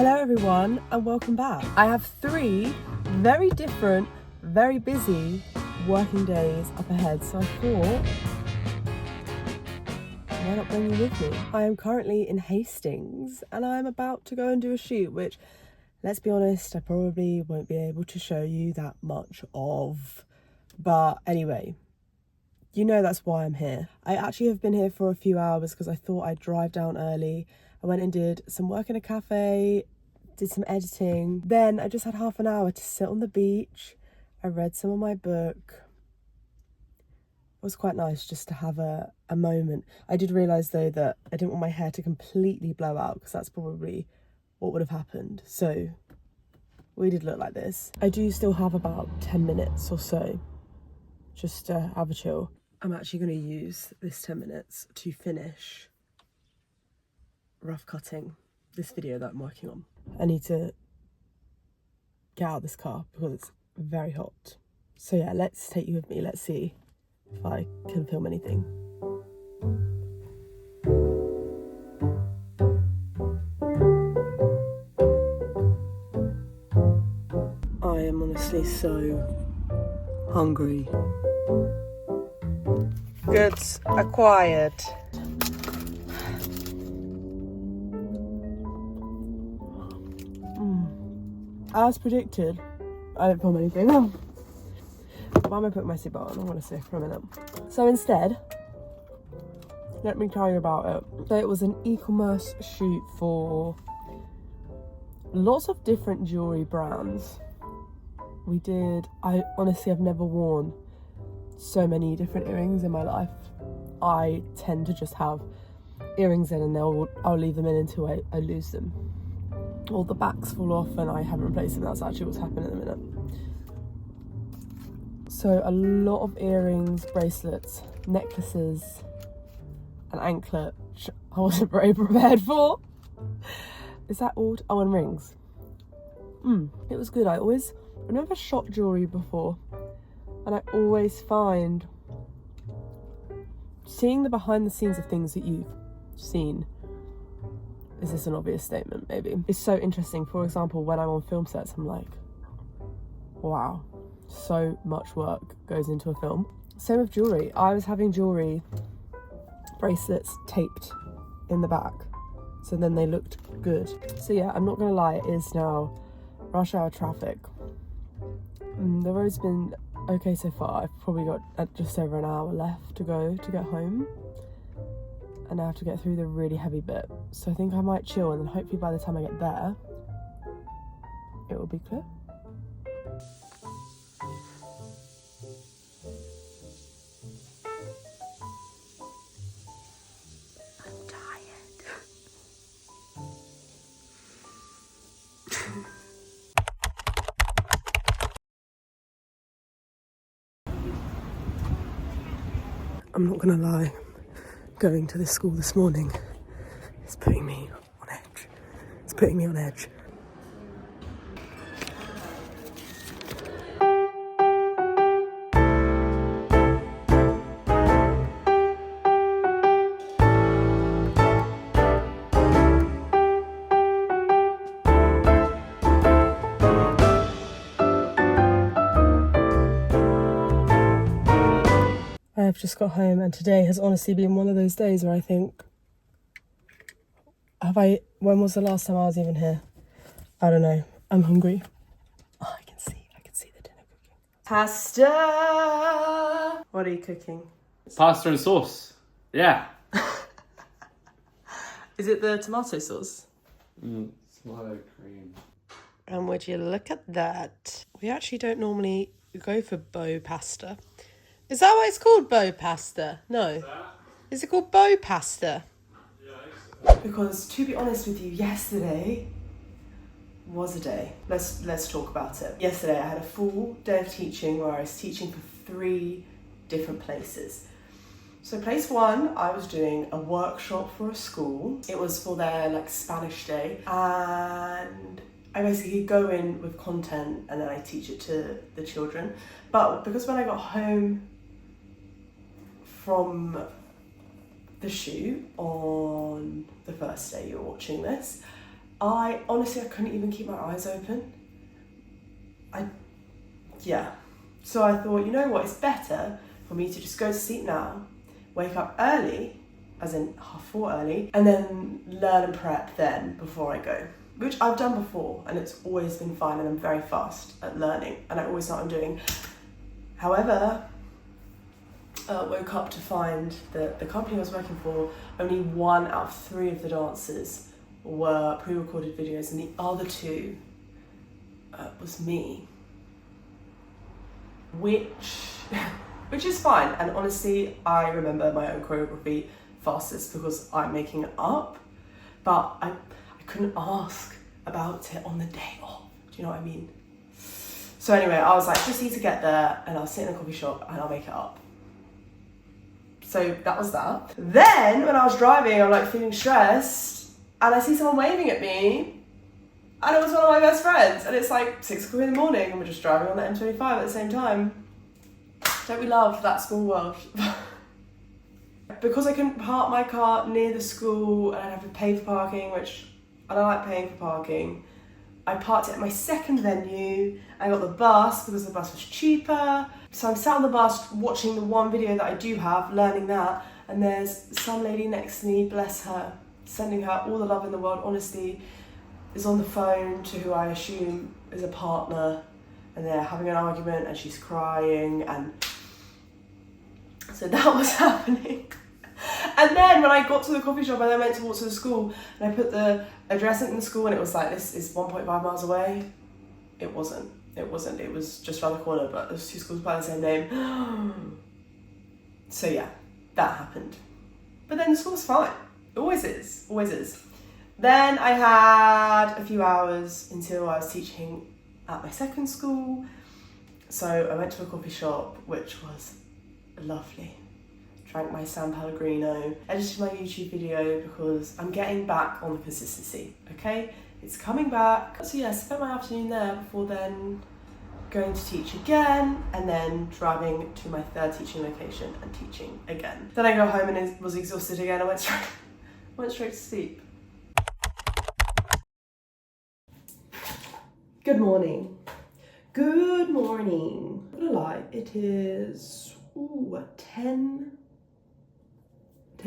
Hello everyone and welcome back. I have 3 very different, very busy working days up ahead, so I thought, why not bring you with me? I am currently in Hastings and I am about to go and do a shoot, which, let's be honest, I probably won't be able to show you that much of. But anyway, you know that's why I'm here. I actually have been here for a few hours because I thought I'd drive down early. I went and did some work in a cafe, did some editing. Then I just had half an hour to sit on the beach. I read some of my book. It was quite nice just to have a moment. I did realise though that I didn't want my hair to completely blow out because that's probably what would have happened. So we did look like this. I do still have about 10 minutes or so just to have a chill. I'm actually going to use this 10 minutes to finish rough cutting this video that I'm working on. I need to get out of this car because it's very hot. So yeah, let's take you with me. Let's see if I can film anything. I am honestly so hungry. Goods acquired. As predicted, I didn't film anything. Why am I putting my seatbelt on? I want to sit for a minute. So instead, let me tell you about it. So it was an e-commerce shoot for lots of different jewellery brands. I honestly have never worn so many different earrings in my life. I tend to just have earrings in and I'll leave them in until I lose them. Or the backs fall off and I haven't replaced them. That's actually what's happening at the minute. So a lot of earrings, bracelets, necklaces, an anklet, which I wasn't very prepared for. Is that all? Oh, and rings. It was good. I've never shot jewellery before, and I always find seeing the behind the scenes of things that you've seen, is this an obvious statement? Maybe. It's so interesting. For example, when I'm on film sets, I'm like, wow, so much work goes into a film. Same with jewellery. I was having jewellery bracelets taped in the back, so then they looked good. So yeah, I'm not gonna lie, it is now rush hour traffic. The road's been okay so far. I've probably got just over an hour left to go to get home. And I have to get through the really heavy bit. So I think I might chill and then hopefully by the time I get there, it will be clear. I'm tired. I'm not gonna lie. Going to this school this morning is putting me on edge. It's putting me on edge. I have just got home and today has honestly been one of those days where I think, when was the last time I was even here? I don't know. I'm hungry. Oh, I can see the dinner cooking. Pasta! What are you cooking? Pasta and sauce. Yeah. Is it the tomato sauce? Tomato cream. And would you look at that? We actually don't normally go for bow pasta. Is that why it's called bow pasta? No. Is it called bow pasta? Yeah. Because to be honest with you, yesterday was a day. Let's talk about it. Yesterday I had a full day of teaching where I was teaching for 3 different places. So place 1, I was doing a workshop for a school. It was for their Spanish day, and I basically go in with content and then I teach it to the children. But because when I got home from the shoot on the first day you're watching this, I couldn't even keep my eyes open. So I thought, you know what, it's better for me to just go to sleep now, wake up early, as in 4:30 early, and then learn and prep then before I go. Which I've done before, and it's always been fine, and I'm very fast at learning, and I always know what I'm doing. However, woke up to find that the company I was working for, only 1 out of 3 of the dances were pre-recorded videos, and the other 2 was me. Which is fine, and honestly, I remember my own choreography fastest because I'm making it up, but I couldn't ask about it on the day off. Do you know what I mean? So anyway, I was like, just need to get there, and I'll sit in a coffee shop and I'll make it up. So that was that. Then when I was driving, I'm like feeling stressed, and I see someone waving at me, and it was one of my best friends, and it's like 6 o'clock in the morning, and we're just driving on the M25 at the same time. Don't we love that small world? Because I couldn't park my car near the school and I'd have to pay for parking, which I don't like paying for parking, I parked it at my second venue. I got the bus because the bus was cheaper. So I'm sat on the bus watching the one video that I do have, learning that, and there's some lady next to me, bless her, sending her all the love in the world, honestly, is on the phone to who I assume is a partner, and they're having an argument and she's crying, and so that was happening. And then when I got to the coffee shop and I meant to walk to the school, and I put the address in the school, and it was like, this is 1.5 miles away. It wasn't. It was just around the corner, but there's 2 schools by the same name. So yeah, that happened. But then the school was fine. It always is. Then I had a few hours until I was teaching at my second school. So I went to a coffee shop, which was lovely. Drank my San Pellegrino, edited my YouTube video because I'm getting back on the consistency, okay? It's coming back. So yeah, spent my afternoon there before then going to teach again, and then driving to my 3rd teaching location and teaching again. Then I go home and was exhausted again. I went straight to sleep. Good morning. Good morning. I'm not gonna lie, it is 10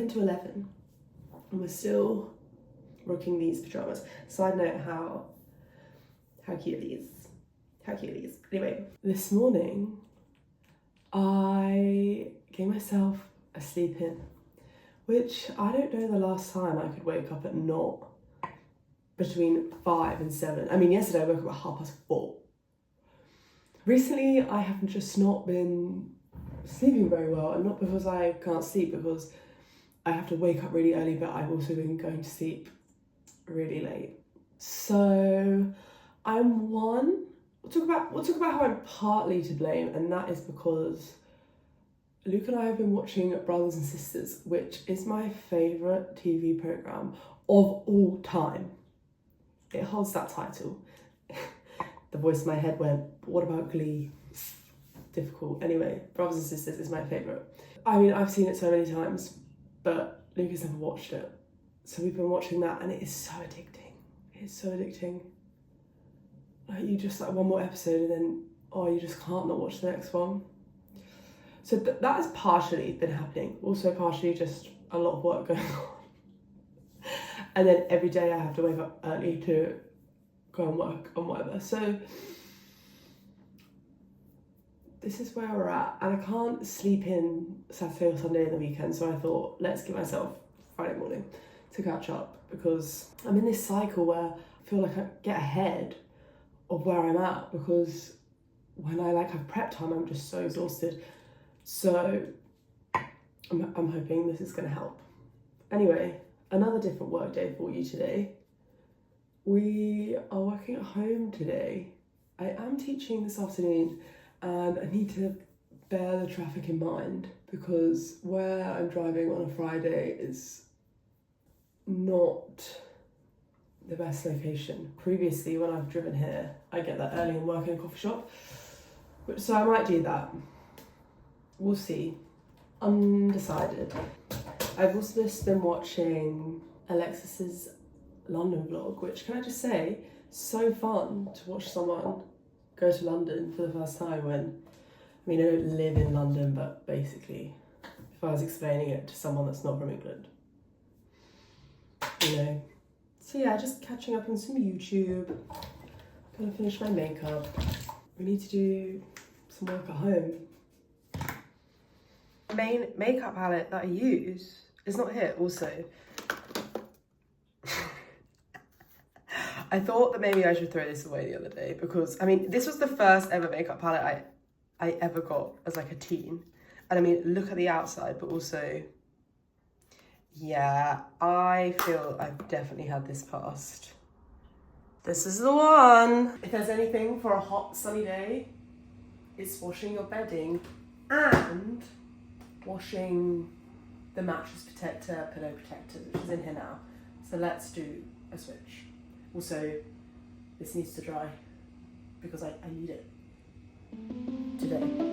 to 11, and we're still rocking these pajamas. Side note, how cute are these? How cute are these? Anyway, this morning I gave myself a sleep in, which I don't know the last time I could wake up at not between 5 and 7. I mean, yesterday I woke up at 4:30. Recently I have just not been sleeping very well, and not because I can't sleep, because I have to wake up really early, but I've also been going to sleep really late. So we'll talk about how I'm partly to blame, and that is because Luke and I have been watching Brothers and Sisters, which is my favourite TV programme of all time. It holds that title. The voice in my head went, what about Glee? Difficult. Anyway, Brothers and Sisters is my favourite. I mean, I've seen it so many times, but Luke has never watched it. So we've been watching that, and it is so addicting. It's so addicting. Like, you just, like, one more episode and then, you just can't not watch the next one. So that has partially been happening. Also partially just a lot of work going on. And then every day I have to wake up early to go and work on whatever. So this is where we're at, and I can't sleep in Saturday or Sunday in the weekend, so I thought, let's give myself Friday morning to catch up, because I'm in this cycle where I feel like I get ahead of where I'm at, because when I have prep time, I'm just so exhausted. So I'm hoping this is going to help. Anyway, another different work day for you today. We are working at home today. I am teaching this afternoon, and I need to bear the traffic in mind, because where I'm driving on a Friday is not the best location. Previously, when I've driven here, I get that early and work in a coffee shop. So I might do that. We'll see. Undecided. I've also just been watching Alexis's London vlog, which, can I just say, so fun to watch someone go to London for the first time when, I mean, I don't live in London, but basically, if I was explaining it to someone that's not from England, you know. So yeah, just catching up on some YouTube, gonna finish my makeup. We need to do some work at home. The main makeup palette that I use is not here also. I thought that maybe I should throw this away the other day because, I mean, this was the first ever makeup palette I ever got as like a teen. And I mean, look at the outside, but also, yeah, I feel I've definitely had this past. This is the one. If there's anything for a hot sunny day, it's washing your bedding and washing the mattress protector, pillow protector, which is in here now. So let's do a switch. Also, this needs to dry because I need it today.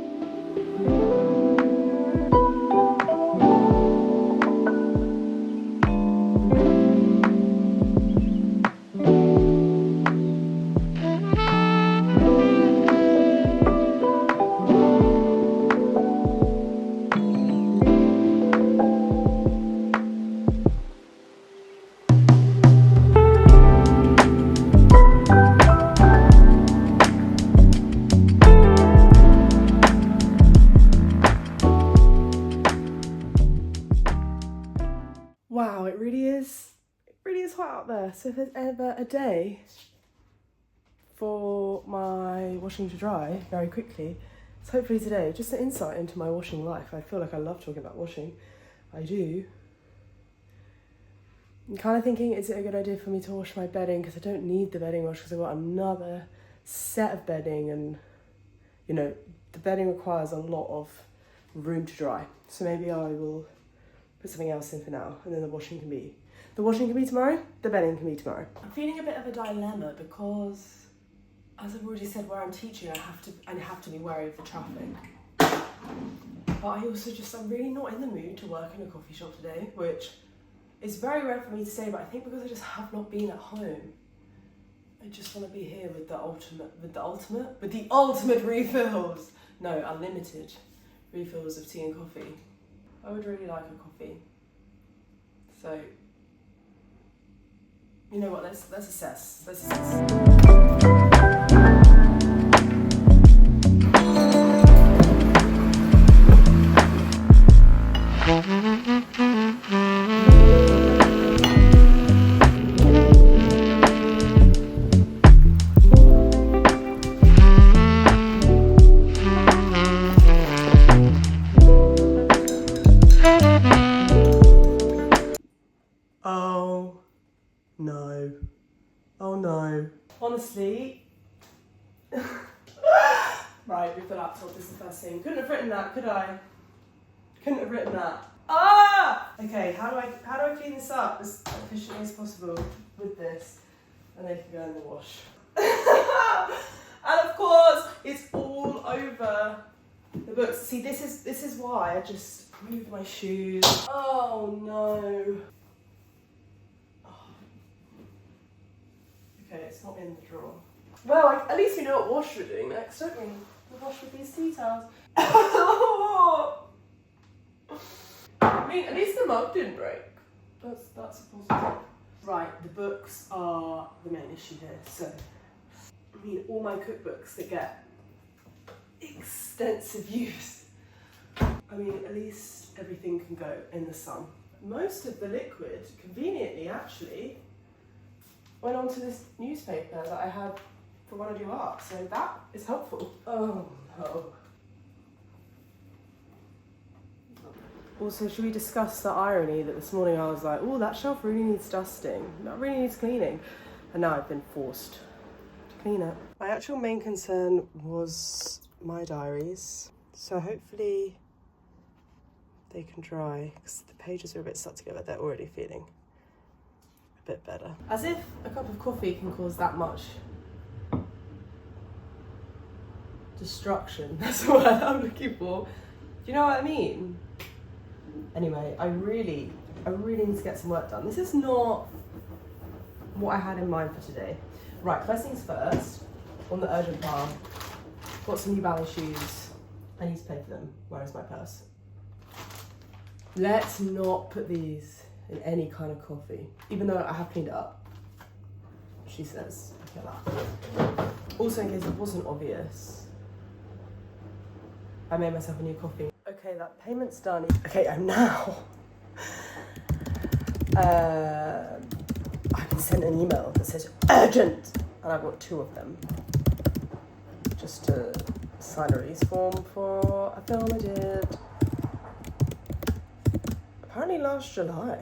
Wow, it really is hot out there. So if there's ever a day for my washing to dry very quickly, it's hopefully today. Just an insight into my washing life. I feel like I love talking about washing. I do. I'm kind of thinking, is it a good idea for me to wash my bedding? Because I don't need the bedding wash because I've got another set of bedding and, you know, the bedding requires a lot of room to dry. So maybe I will put something else in for now, and then the washing can be tomorrow, the bedding can be tomorrow. I'm feeling a bit of a dilemma because, as I've already said, where I'm teaching, I have to be wary of the traffic. But I also I'm really not in the mood to work in a coffee shop today, which is very rare for me to say, but I think because I just have not been at home. I just want to be here with the ultimate refills. No, unlimited refills of tea and coffee. I would really like a coffee. So, you know what, let's assess. Oh no. Honestly. Right, move the laptop, this is the first thing. Couldn't have written that, could I? Couldn't have written that. Ah! Okay, how do I clean this up as efficiently as possible with this? And then it can go in the wash. And of course, it's all over the books. See, this is why I just moved my shoes. Oh no. Okay, it's not in the drawer. Well, at least we know what wash we're doing next, don't we? We wash with these tea towels. I mean, at least the mug didn't break. That's a positive. Right, the books are the main issue here. So, I mean, all my cookbooks that get extensive use. I mean, at least everything can go in the sun. Most of the liquid, conveniently actually, went onto this newspaper that I had for when I do art, so that is helpful. Oh no. Also, should we discuss the irony that this morning I was like, oh, that shelf really needs dusting, that really needs cleaning, and now I've been forced to clean it. My actual main concern was my diaries, so hopefully they can dry, because the pages are a bit stuck together. They're already feeling a bit better. As if a cup of coffee can cause that much destruction. That's the word I'm looking for. Do you know what I mean? Anyway, I really need to get some work done. This is not what I had in mind for today. Right, first things first, on the urgent part, got some New Balance shoes. I need to pay for them. Where is my purse? Let's not put these in any kind of coffee, even though I have cleaned it up. She says, look at that. Also, in case it wasn't obvious, I made myself a new coffee. Okay, that payment's done. Okay, I'm now. I've been sent an email that says urgent, and I've got 2 of them. Just to sign a release form for a film I did. Apparently last July.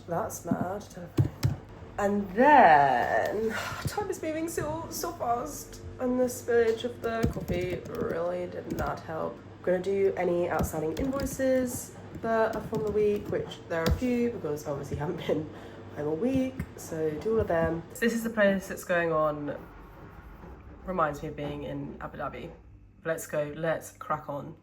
That's mad. And then time is moving so fast, and the spillage of the coffee really did not help. I'm gonna do any outstanding invoices that are from the week, which there are a few because obviously haven't been home a week, so do all of them. So this is the place that's going on. Reminds me of being in Abu Dhabi. Let's go, let's crack on.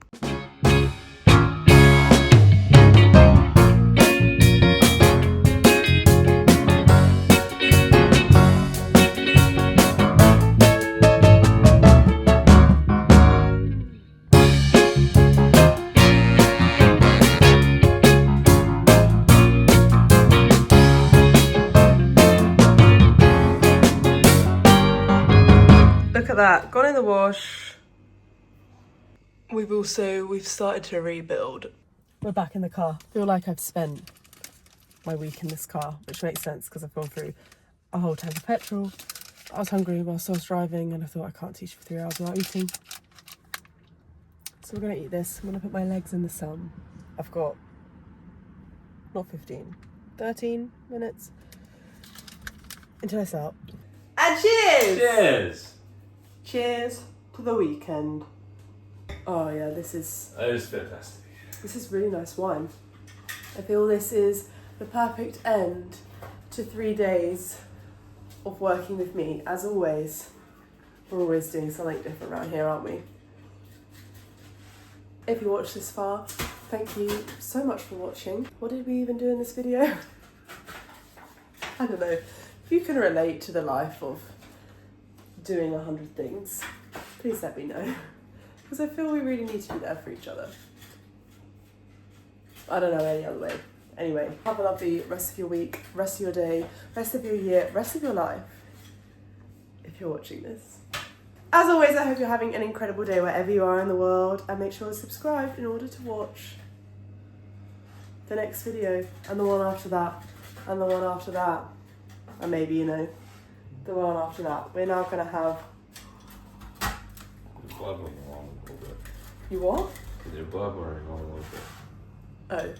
Look at that, gone in the wash. We've started to rebuild. We're back in the car. I feel like I've spent my week in this car, which makes sense because I've gone through a whole tank of petrol. I was hungry whilst I was driving and I thought I can't teach for 3 hours without eating. So we're gonna eat this. I'm gonna put my legs in the sun. I've got, not 15, 13 minutes until I start. And cheers! Cheers! Cheers to the weekend. Oh yeah, That is fantastic. this is really nice wine. I feel this is the perfect end to 3 days of working with me. As always, we're always doing something different around here, aren't we? If you watched this far, thank you so much for watching. What did we even do in this video? I don't know. If you can relate to the life of doing 100 things, please let me know. Because I feel we really need to be there for each other. I don't know any other way. Anyway, have a lovely rest of your week, rest of your day, rest of your year, rest of your life, if you're watching this. As always, I hope you're having an incredible day wherever you are in the world, and make sure to subscribe in order to watch the next video, and the one after that, and the one after that, and maybe, you know, the one after that. We're now going to have... Your blood went along a little bit. You what? Your blood went along a little bit. Oh.